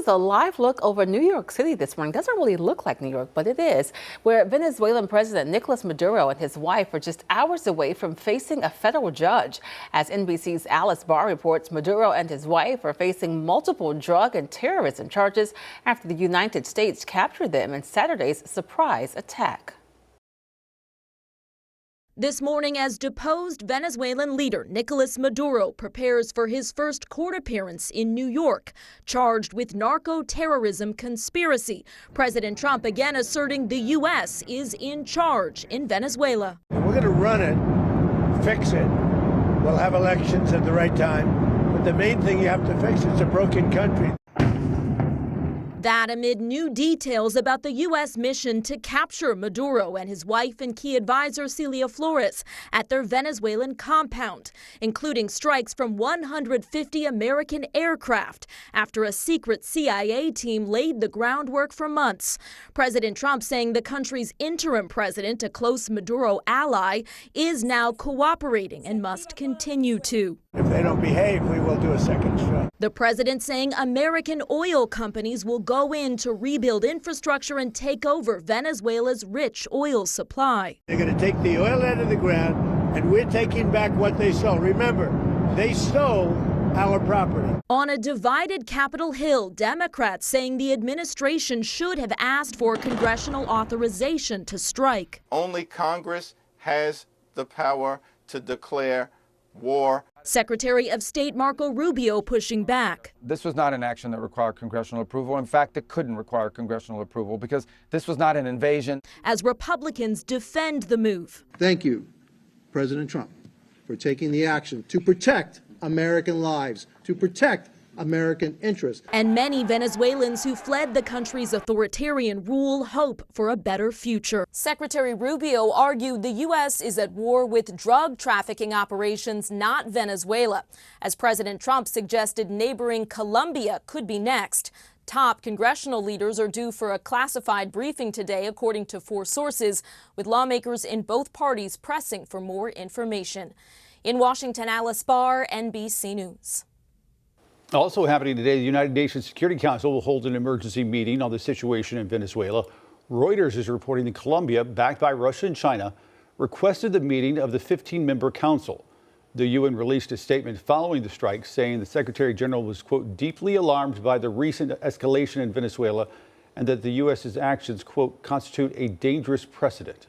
a live look over New York City this morning. Doesn't really look like New York, but it is, where Venezuelan President Nicolás Maduro and his wife are just hours away from facing a federal judge. As NBC's Alice Barr reports, Maduro and his wife are facing multiple drug and terrorism charges after the United States captured them in Saturday's surprise attack. This morning, as deposed Venezuelan leader Nicolás Maduro prepares for his first court appearance in New York, charged with narco-terrorism conspiracy, President Trump again asserting the U.S. is in charge in Venezuela. We're going to run it, fix it. We'll have elections at the right time. But the main thing you have to fix is a broken country. That amid new details about the U.S. mission to capture Maduro and his wife and key advisor Celia Flores at their Venezuelan compound, including strikes from 150 American aircraft after a secret CIA team laid the groundwork for months. President Trump saying the country's interim president, a close Maduro ally, is now cooperating and must continue to. If they don't behave, we will do a second strike. The president saying American oil companies will go in to rebuild infrastructure and take over Venezuela's rich oil supply. They're going to take the oil out of the ground, and we're taking back what they stole. Remember, they stole our property. On a divided Capitol Hill, Democrats saying the administration should have asked for congressional authorization to strike. Only Congress has the power to declare war. Secretary of State Marco Rubio pushing back. This was not an action that required congressional approval. In fact, it couldn't require congressional approval because this was not an invasion. As Republicans defend the move. Thank you, President Trump, for taking the action to protect American lives, to protect American interests. And many Venezuelans who fled the country's authoritarian rule hope for a better future. Secretary Rubio argued the U.S. is at war with drug trafficking operations, not Venezuela, as President Trump suggested neighboring Colombia could be next. Top congressional leaders are due for a classified briefing today, according to 4 sources, with lawmakers in both parties pressing for more information. In Washington, Alice Barr, NBC News. Also happening today, the United Nations Security Council will hold an emergency meeting on the situation in Venezuela. Reuters is reporting that Colombia, backed by Russia and China, requested the meeting of the 15-member council. The UN released a statement following the strike, saying the Secretary General was, quote, deeply alarmed by the recent escalation in Venezuela and that the U.S.'s actions, quote, constitute a dangerous precedent.